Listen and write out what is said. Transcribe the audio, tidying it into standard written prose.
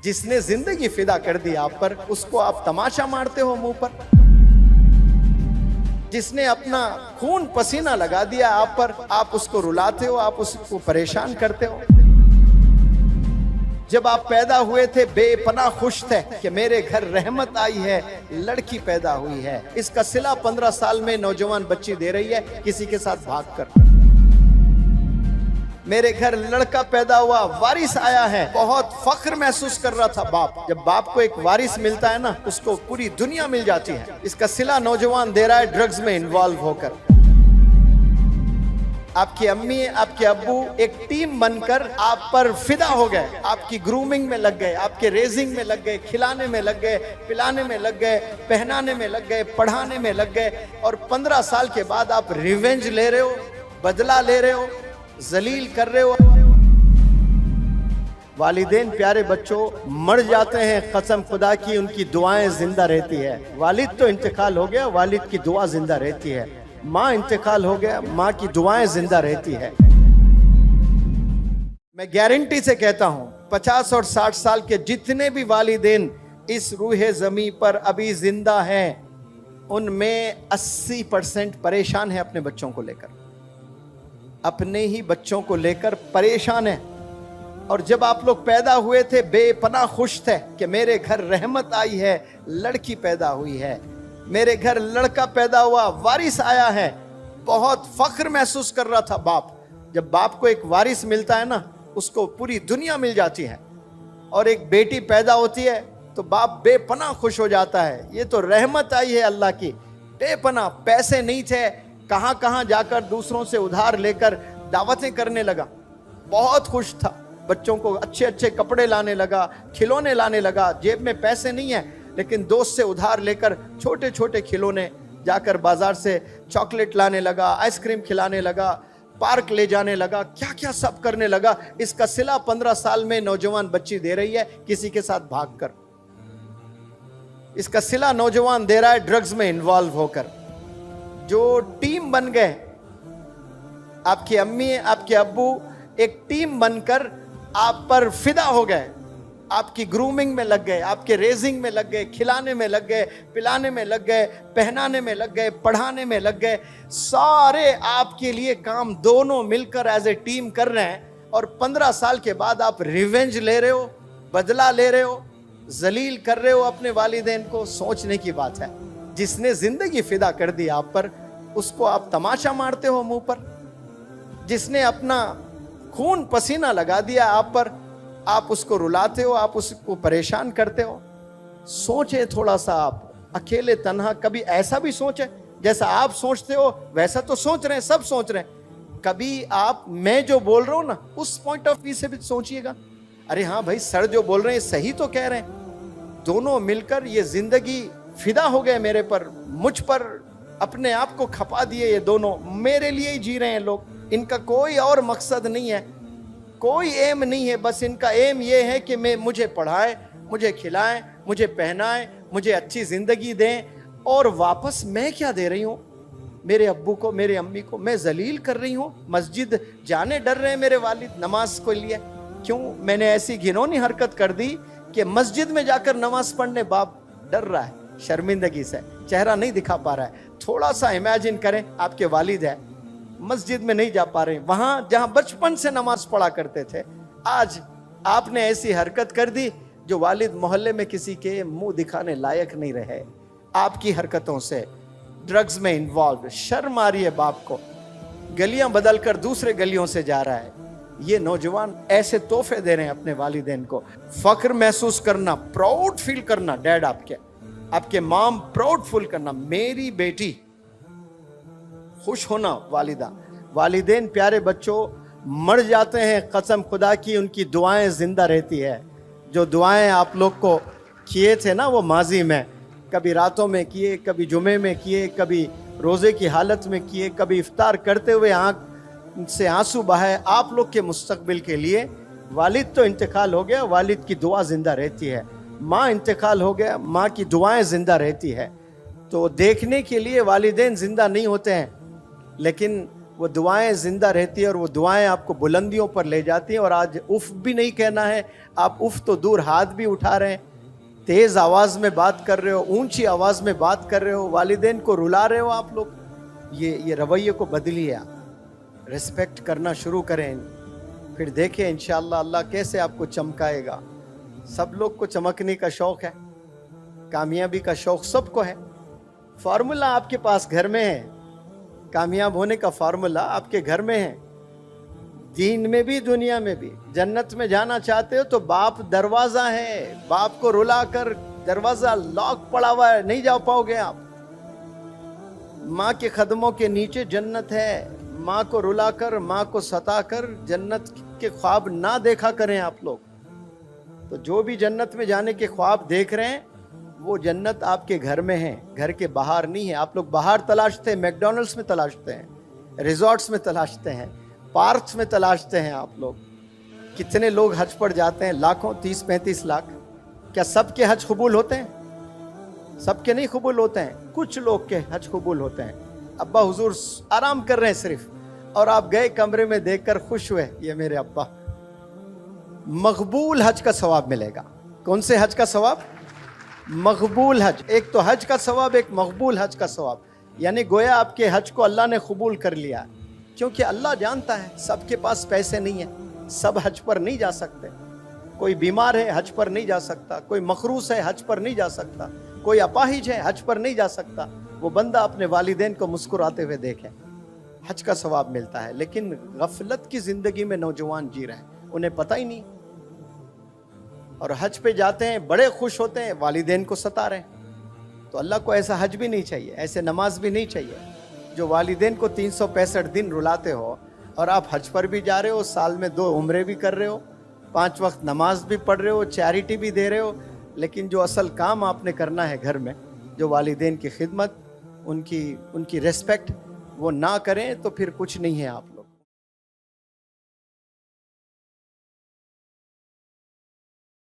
جس نے زندگی فدا کر دی آپ پر، اس کو آپ تماشا مارتے ہو منہ پر. جس نے اپنا خون پسینہ لگا دیا آپ پر، آپ اس کو رلاتے ہو، آپ اس کو پریشان کرتے ہو. جب آپ پیدا ہوئے تھے بے پناہ خوش تھے کہ میرے گھر رحمت آئی ہے، لڑکی پیدا ہوئی ہے. اس کا صلہ 15 سال میں نوجوان بچی دے رہی ہے کسی کے ساتھ بھاگ کر. میرے گھر لڑکا پیدا ہوا، وارث آیا ہے. بہت فخر محسوس کر رہا تھا باپ. جب باپ کو ایک وارث ملتا ہے نا، اس کو پوری دنیا مل جاتی ہے. اس کا صلہ نوجوان دے رہا ہے ڈرگز میں انوالو ہو کر. آپ کی امی، آپ کے ابو ایک ٹیم بن کر آپ پر فدا ہو گئے. آپ کی گرومنگ میں لگ گئے، آپ کے ریزنگ میں لگ گئے، کھلانے میں لگ گئے، پلانے میں لگ گئے، پہنانے میں لگ گئے، پڑھانے میں لگ گئے. اور 15 سال کے بعد آپ ریونج لے رہے ہو، بدلہ لے رہے ہو، ذلیل کر رہے ہو. والدین پیارے بچوں مر جاتے ہیں، قسم خدا کی ان کی دعائیں زندہ رہتی ہے. والد تو انتقال ہو گیا، والد کی دعا زندہ رہتی ہے. ماں انتقال ہو گیا، ماں کی دعائیں زندہ رہتی ہے. میں گارنٹی سے کہتا ہوں 50 اور 60 سال کے جتنے بھی والدین اس روح زمین پر ابھی زندہ ہیں، ان میں 80% پریشان ہیں اپنے بچوں کو لے کر. اپنے ہی بچوں کو لے کر پریشان ہیں. اور جب آپ لوگ پیدا ہوئے تھے بے پناہ خوش تھے کہ میرے گھر رحمت آئی ہے، لڑکی پیدا ہوئی ہے. میرے گھر لڑکا پیدا ہوا، وارث آیا ہے. بہت فخر محسوس کر رہا تھا باپ. جب باپ کو ایک وارث ملتا ہے نا، اس کو پوری دنیا مل جاتی ہے. اور ایک بیٹی پیدا ہوتی ہے تو باپ بے پناہ خوش ہو جاتا ہے. یہ تو رحمت آئی ہے اللہ کی. بے پناہ پیسے نہیں تھے، کہاں کہاں جا کر دوسروں سے ادھار لے کر دعوتیں کرنے لگا. بہت خوش تھا، بچوں کو اچھے اچھے کپڑے لانے لگا، کھلونے لانے لگا. جیب میں پیسے نہیں ہیں لیکن دوست سے ادھار لے کر چھوٹے چھوٹے کھلونے جا کر بازار سے چاکلیٹ لانے لگا، آئس کریم کھلانے لگا، پارک لے جانے لگا، کیا کیا سب کرنے لگا. اس کا صلہ 15 سال میں نوجوان بچی دے رہی ہے کسی کے ساتھ بھاگ کر. اس کا صلہ نوجوان دے رہا ہے ڈرگز میں انوالو ہو کر. جو ٹیم بن گئے، آپ کی امی، آپ کے ابو ایک ٹیم بن کر آپ پر فدا ہو گئے. آپ کی گرومنگ میں لگ گئے، آپ کے ریزنگ میں لگ گئے، کھلانے میں لگ گئے، پلانے میں لگ گئے، پہنانے میں لگ گئے، پڑھانے میں لگ گئے. سارے آپ کے لیے کام دونوں مل کر ایز اے ٹیم کر رہے ہیں. اور 15 سال کے بعد آپ ریونج لے رہے ہو، بدلہ لے رہے ہو، ذلیل کر رہے ہو اپنے والدین کو. سوچنے کی بات ہے. جس نے زندگی فدا کر دی آپ پر، اس کو آپ تماشا مارتے ہو منہ پر. جس نے اپنا خون پسینہ لگا دیا آپ پر، آپ اس کو رلاتے ہو، آپ اس کو پریشان کرتے ہو. سوچیں تھوڑا سا آپ اکیلے تنہا. کبھی ایسا بھی سوچیں جیسا آپ سوچتے ہو ویسا تو سوچ رہے ہیں، سب سوچ رہے ہیں. کبھی آپ میں جو بول رہا ہوں نا، اس پوائنٹ آف ویو سے بھی سوچئے گا. ارے ہاں بھائی، سر جو بول رہے ہیں صحیح تو کہہ رہے ہیں. دونوں مل کر یہ زندگی فدا ہو گئے میرے پر، مجھ پر اپنے آپ کو کھپا دیے. یہ دونوں میرے لیے ہی جی رہے ہیں لوگ. ان کا کوئی اور مقصد نہیں ہے، کوئی ایم نہیں ہے. بس ان کا ایم یہ ہے کہ مجھے پڑھائیں، مجھے کھلائیں، مجھے پہنائیں، مجھے اچھی زندگی دیں. اور واپس میں کیا دے رہی ہوں؟ میرے ابو کو، میرے امی کو میں ذلیل کر رہی ہوں. مسجد جانے ڈر رہے ہیں میرے والد نماز کو لیے. کیوں؟ میں نے ایسی گھنونی حرکت کر دی کہ مسجد میں جا کر نماز پڑھنے باپ ڈر رہا ہے شرمندگی سے، چہرہ نہیں دکھا پا رہا ہے. تھوڑا سا امیجن کریں، آپ کے والد ہیں، مسجد میں نہیں جا پا رہے ہیں، وہاں جہاں بچپن سے نماز پڑھا کرتے تھے. آج آپ نے ایسی حرکت کر دی جو والد محلے میں کسی کے منہ دکھانے لائق نہیں رہے. آپ کی حرکتوں سے ڈرگز میں انوالو. شرم آ رہی ہے باپ کو. گلیاں بدل کر دوسرے گلیوں سے جا رہا ہے. یہ نوجوان ایسے تحفے دے رہے ہیں اپنے والدین کو. فخر محسوس کرنا، پراؤڈ فیل کرنا. ڈیڈ آپ کے مام پراؤڈ فیل کرنا، میری بیٹی. خوش ہونا والدہ. والدین پیارے بچوں مر جاتے ہیں، قسم خدا کی ان کی دعائیں زندہ رہتی ہے. جو دعائیں آپ لوگ کو کیے تھے نا وہ ماضی میں، کبھی راتوں میں کیے، کبھی جمعے میں کیے، کبھی روزے کی حالت میں کیے، کبھی افطار کرتے ہوئے آنکھ سے آنسو بہائے آپ لوگ کے مستقبل کے لیے. والد تو انتقال ہو گیا، والد کی دعا زندہ رہتی ہے. ماں انتقال ہو گیا، ماں کی دعائیں زندہ رہتی ہے. تو دیکھنے کے لیے والدین زندہ نہیں ہوتے ہیں، لیکن وہ دعائیں زندہ رہتی ہیں اور وہ دعائیں آپ کو بلندیوں پر لے جاتی ہیں. اور آج اف بھی نہیں کہنا ہے, آپ اف تو دور ہاتھ بھی اٹھا رہے ہیں, تیز آواز میں بات کر رہے ہو, اونچی آواز میں بات کر رہے ہو, والدین کو رلا رہے ہو آپ لوگ. یہ رویے کو بدلیے, آپ ریسپیکٹ کرنا شروع کریں, پھر دیکھیں انشاءاللہ اللہ کیسے آپ کو چمکائے گا. سب لوگ کو چمکنے کا شوق ہے, کامیابی کا شوق سب کو ہے. فارمولہ آپ کے پاس گھر میں ہے, کامیاب ہونے کا فارمولہ آپ کے گھر میں ہے, دین میں بھی دنیا میں بھی. جنت میں جانا چاہتے ہو تو باپ دروازہ ہے, باپ کو رلا کر دروازہ لاک پڑا ہوا ہے, نہیں جا پاؤ گے آپ. ماں کے قدموں کے نیچے جنت ہے, ماں کو رلا کر, ماں کو ستا کر جنت کے خواب نہ دیکھا کریں آپ لوگ. تو جو بھی جنت میں جانے کے خواب دیکھ رہے ہیں وہ جنت آپ کے گھر میں ہے, گھر کے باہر نہیں ہے. آپ لوگ باہر تلاشتے ہیں, میکڈونلڈس میں تلاشتے ہیں, ریزورٹس میں تلاشتے ہیں, پارکس میں تلاشتے ہیں. آپ لوگ کتنے لوگ حج پر جاتے ہیں, لاکھوں, 30-35 لاکھ. کیا سب کے حج قبول ہوتے ہیں؟ سب کے نہیں قبول ہوتے ہیں, کچھ لوگ کے حج قبول ہوتے ہیں. ابا حضور آرام کر رہے ہیں صرف, اور آپ گئے کمرے میں دیکھ کر خوش ہوئے, یہ میرے ابا. مقبول حج کا ثواب ملے گا. کون سے حج کا ثواب؟ مقبول حج. ایک تو حج کا ثواب, ایک مقبول حج کا ثواب. یعنی گویا آپ کے حج کو اللہ نے قبول کر لیا, کیونکہ اللہ جانتا ہے سب کے پاس پیسے نہیں ہیں, سب حج پر نہیں جا سکتے. کوئی بیمار ہے حج پر نہیں جا سکتا, کوئی مخروص ہے حج پر نہیں جا سکتا, کوئی اپاہج ہے حج پر نہیں جا سکتا. وہ بندہ اپنے والدین کو مسکراتے ہوئے دیکھے, حج کا ثواب ملتا ہے. لیکن غفلت کی زندگی میں نوجوان جی رہے ہیں, انہیں پتہ ہی نہیں, اور حج پہ جاتے ہیں بڑے خوش ہوتے ہیں, والدین کو ستا رہے ہیں. تو اللہ کو ایسا حج بھی نہیں چاہیے, ایسے نماز بھی نہیں چاہیے جو والدین کو 365 دن رلاتے ہو. اور آپ حج پر بھی جا رہے ہو, سال میں 2 عمرے بھی کر رہے ہو, 5 وقت نماز بھی پڑھ رہے ہو, چیریٹی بھی دے رہے ہو, لیکن جو اصل کام آپ نے کرنا ہے گھر میں, جو والدین کی خدمت, ان کی ریسپیکٹ, وہ نہ کریں تو پھر کچھ نہیں ہے آپ.